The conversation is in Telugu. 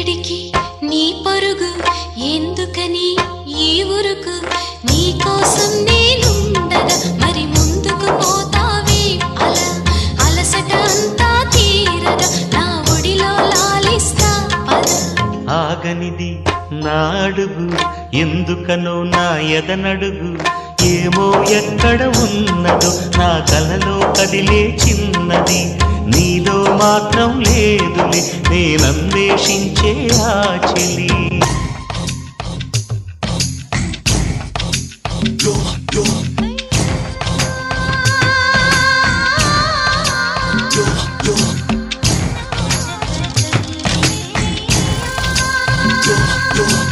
ఎక్కడికి నీ పరుగు ఎందుకని ఈ ఉరుకు నీ కోసం నేనుండగా మరి ముందుకు పోతావే అలా అలసట అంతా తీరగా నా ఒడిలో లాలిస్తా పద ఆగనిది నా అడుగు ఎందుకనో నా ఎదనడుగు ఏమో ఎక్కడ ఉన్నదో నా కలలో కదిలే చిన్నది నీలో మాత్రం లేదులే నేనన్వేషించే ఆ చెలి Yo